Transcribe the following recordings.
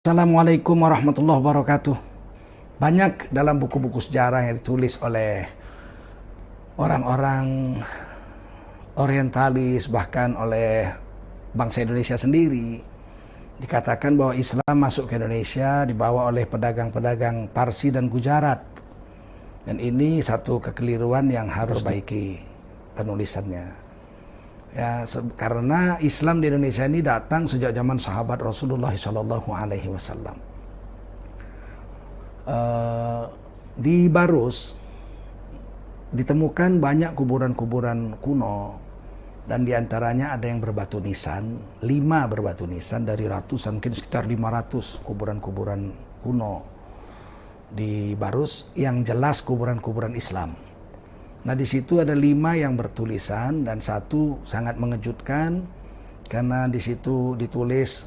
Assalamualaikum warahmatullahi wabarakatuh. Banyak dalam buku-buku sejarah yang ditulis oleh orang-orang orientalis, bahkan oleh bangsa Indonesia sendiri, dikatakan bahwa Islam masuk ke Indonesia dibawa oleh pedagang-pedagang Parsi dan Gujarat. Dan ini satu kekeliruan yang harus diperbaiki penulisannya. Ya, karena Islam di Indonesia ini datang sejak zaman sahabat Rasulullah SAW. Di Barus ditemukan banyak kuburan-kuburan kuno, dan diantaranya ada yang berbatu nisan, 5 berbatu nisan dari ratusan, mungkin sekitar 500 kuburan-kuburan kuno di Barus yang jelas kuburan-kuburan Islam. Nah, di situ ada 5 yang bertulisan, dan 1 sangat mengejutkan karena di situ ditulis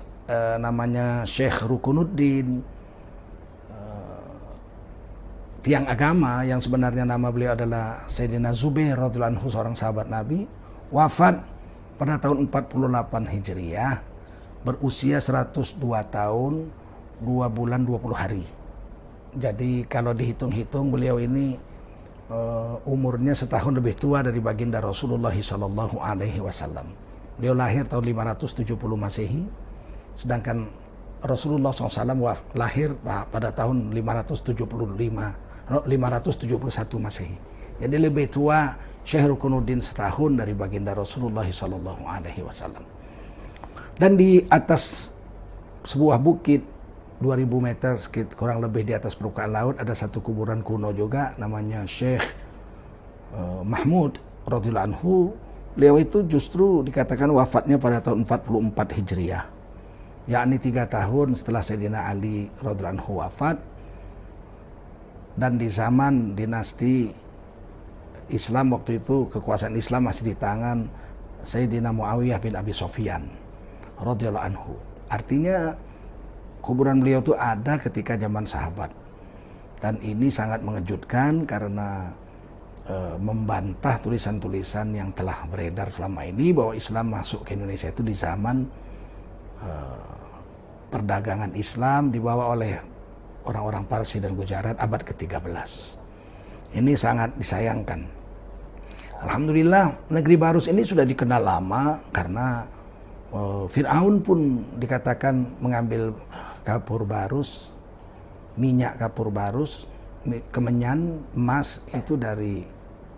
namanya Syekh Rukunuddin, tiang agama yang sebenarnya nama beliau adalah Sayyidina Zubair radhiyallahu anhu, seorang sahabat Nabi, wafat pada tahun 48 Hijriah, berusia 102 tahun 2 bulan 20 hari. Jadi kalau dihitung-hitung beliau ini umurnya setahun lebih tua dari baginda Rasulullah SAW. Beliau lahir tahun 570 Masehi, sedangkan Rasulullah SAW lahir pada tahun 571 Masehi. Jadi lebih tua Syekh Rukunuddin setahun dari baginda Rasulullah SAW. Dan di atas sebuah bukit 2000 meter, kurang lebih di atas permukaan laut, ada satu kuburan kuno juga namanya Syekh Mahmud radhiyallahu anhu. Beliau itu justru dikatakan wafatnya pada tahun 44 Hijriah, yakni 3 tahun setelah Sayyidina Ali radhiyallahu anhu wafat, dan di zaman dinasti Islam waktu itu kekuasaan Islam masih di tangan Sayyidina Muawiyah bin Abi Sufyan radhiyallahu anhu. Artinya kuburan beliau itu ada ketika zaman sahabat, dan ini sangat mengejutkan karena membantah tulisan-tulisan yang telah beredar selama ini bahwa Islam masuk ke Indonesia itu di zaman perdagangan Islam dibawa oleh orang-orang Parsi dan Gujarat abad ke-13. Ini sangat disayangkan. Alhamdulillah negeri Barus ini sudah dikenal lama karena Fir'aun pun dikatakan mengambil kapur Barus, minyak kapur Barus, kemenyan, emas itu dari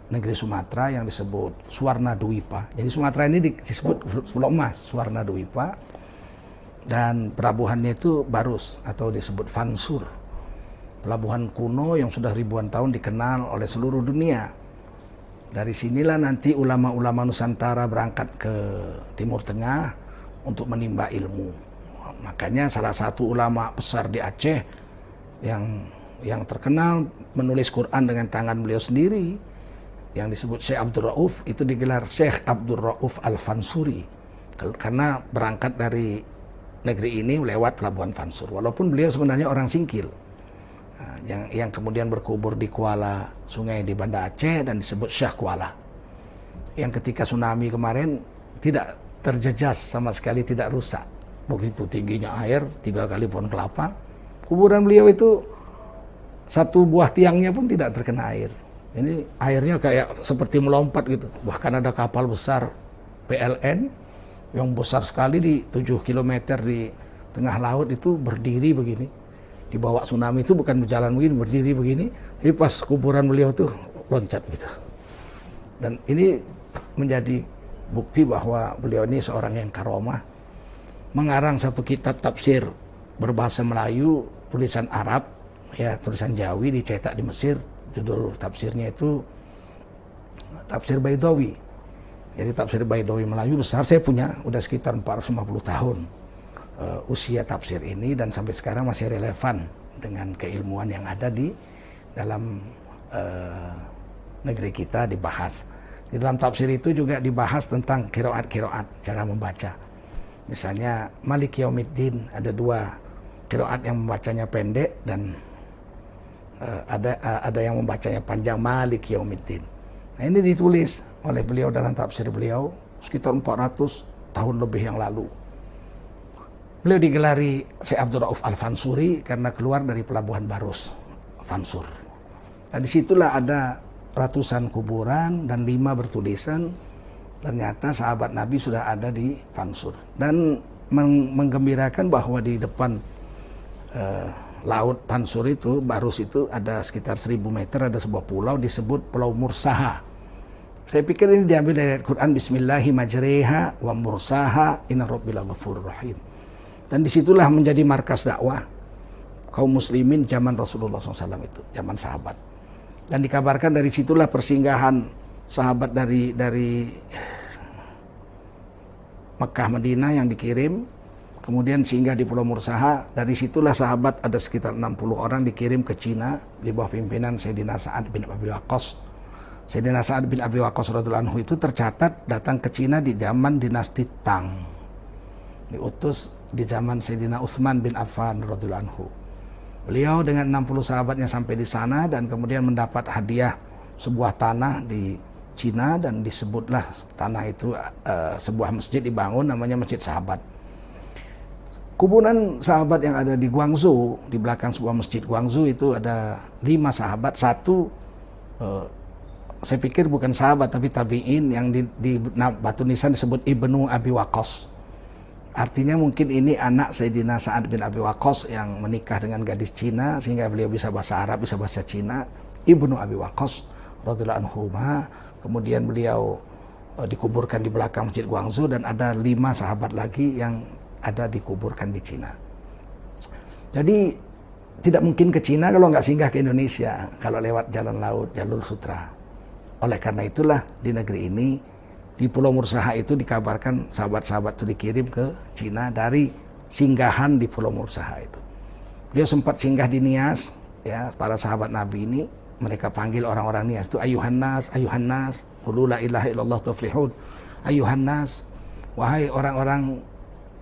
negeri Sumatera yang disebut Suwarna Dwipa. Jadi Sumatera ini disebut Pulau Emas, Suwarna Dwipa, dan pelabuhannya itu Barus atau disebut Fansur. Pelabuhan kuno yang sudah ribuan tahun dikenal oleh seluruh dunia. Dari sinilah nanti ulama-ulama Nusantara berangkat ke Timur Tengah untuk menimba ilmu. Makanya salah satu ulama besar di Aceh yang terkenal menulis Quran dengan tangan beliau sendiri, yang disebut Syekh Abdul Rauf, itu digelar Syekh Abdul Rauf Al-Fansuri karena berangkat dari negeri ini lewat pelabuhan Fansur, walaupun beliau sebenarnya orang Singkil, yang kemudian berkubur di Kuala Sungai di Banda Aceh dan disebut Syekh Kuala, yang ketika tsunami kemarin tidak terjejas sama sekali, tidak rusak. Begitu tingginya air, 3 kali pohon kelapa. Kuburan beliau itu satu buah tiangnya pun tidak terkena air. Ini airnya kayak seperti melompat gitu. Bahkan ada kapal besar PLN yang besar sekali di 7 km di tengah laut itu berdiri begini. Dibawa tsunami itu bukan berjalan begini, berdiri begini. Tapi pas kuburan beliau tuh loncat gitu. Dan ini menjadi bukti bahwa beliau ini seorang yang karomah. Mengarang satu kitab tafsir berbahasa Melayu, tulisan Arab, ya tulisan Jawi, dicetak di Mesir. Judul tafsirnya itu Tafsir Baidawi. Jadi tafsir Baidawi Melayu besar, saya punya, udah sekitar 450 tahun usia tafsir ini, dan sampai sekarang masih relevan dengan keilmuan yang ada di dalam negeri kita dibahas. Di dalam tafsir itu juga dibahas tentang qiraat-qiraat, cara membaca. Misalnya Malik Yaumiddin, ada 2 qiraat yang membacanya pendek, dan ada yang membacanya panjang, Malik Yaumiddin. Nah, ini ditulis oleh beliau dalam tafsir beliau sekitar 400 tahun lebih yang lalu. Beliau digelari Syekh Abdul Rauf Al-Fansuri karena keluar dari pelabuhan Barus, Fansur. Nah, disitulah ada ratusan kuburan dan 5 bertulisan ternyata sahabat Nabi sudah ada di Fansur. Dan menggembirakan bahwa di depan laut Fansur itu, Barus itu ada sekitar 1000 meter, ada sebuah pulau disebut Pulau Mursaha. Saya pikir ini diambil dari ayat Quran, Bismillahi majreha wa mursaha inna rabbila ghafurur rahim. Dan disitulah menjadi markas dakwah kaum muslimin zaman Rasulullah SAW itu, zaman sahabat. Dan dikabarkan dari situlah persinggahan sahabat dari Mekah Madinah yang dikirim, kemudian singgah di Pulau Mursaha. Dari situlah sahabat ada sekitar 60 orang dikirim ke Cina di bawah pimpinan Sayyidina Sa'ad bin Abi Waqqas. Sayyidina Sa'ad bin Abi Waqqas radhiyallahu anhu itu tercatat datang ke Cina di zaman dinasti Tang. Diutus di zaman Sayyidina Utsman bin Affan radhiyallahu anhu. Beliau dengan 60 sahabatnya sampai di sana dan kemudian mendapat hadiah sebuah tanah di Cina dan disebutlah tanah itu sebuah masjid dibangun namanya Masjid Sahabat. Kuburan sahabat yang ada di Guangzhou, di belakang sebuah masjid Guangzhou itu ada 5 sahabat. Satu saya pikir bukan sahabat tapi tabi'in yang di batu nisan disebut Ibnu Abi Waqqas. Artinya mungkin ini anak Sayyidina Sa'ad bin Abi Waqqas yang menikah dengan gadis Cina sehingga beliau bisa bahasa Arab, bisa bahasa Cina. Ibnu Abi Waqqas radhiyallahu anhu. Kemudian beliau dikuburkan di belakang Masjid Guangzhou dan ada 5 sahabat lagi yang ada dikuburkan di Cina. Jadi tidak mungkin ke Cina kalau nggak singgah ke Indonesia, kalau lewat jalan laut, jalur sutra. Oleh karena itulah di negeri ini, di Pulau Mursaha itu dikabarkan sahabat-sahabat itu dikirim ke Cina dari singgahan di Pulau Mursaha itu. Beliau sempat singgah di Nias, ya, para sahabat Nabi ini, mereka panggil orang-orang Nias itu ayuhan nas, qulu la ilaha illallah tuflihun. Ayuhan nas, wahai orang-orang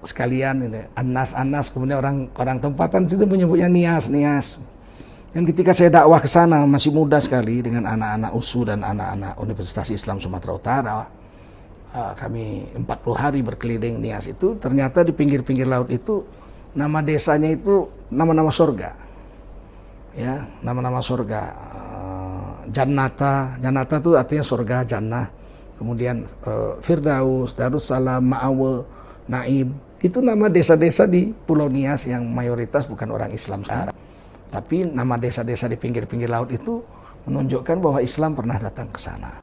sekalian ini, Anas, kemudian orang tempatan situ menyebutnya Nias. Dan ketika saya dakwah ke sana masih muda sekali dengan anak-anak USU dan anak-anak Universitas Islam Sumatera Utara. Kami 40 hari berkeliling Nias itu, ternyata di pinggir-pinggir laut itu nama desanya itu nama-nama surga. Ya, nama-nama surga. Jannata itu artinya surga, jannah. Kemudian Firdaus, Darussalam, Ma'awa, Naib. Itu nama desa-desa di Pulau Nias yang mayoritas bukan orang Islam sekarang. Tapi nama desa-desa di pinggir-pinggir laut itu menunjukkan bahwa Islam pernah datang ke sana.